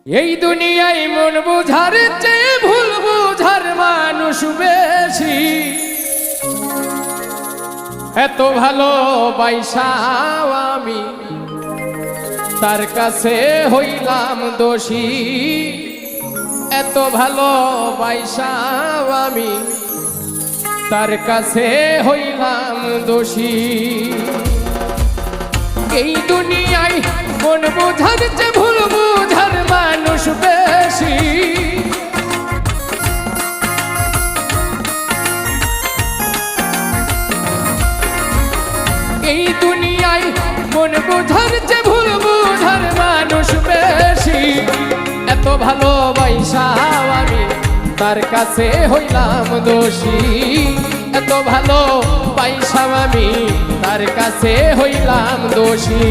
এই দুনিয়ায় মন বুঝার চেয়ে ভুল বুঝার মানুষ বেশি। এত ভালো বাইসাও আমি তার কাছে হইলাম দোষী। এত ভালো বাইসাও আমি তার কাছে হইলাম দোষী। এই দুনিয়ায় মন বুঝার চেয়ে ভুল বুঝার মানুষ বেশি। এই দুনিয়ায় মন বুঝার চেয়ে ভুল বুঝার মানুষ বেশি। এত ভালোবাসাও আমি তার কাছে হইলাম দোষী। এত ভালো পাইসাও আমি তার কাছে হইলাম দোষী।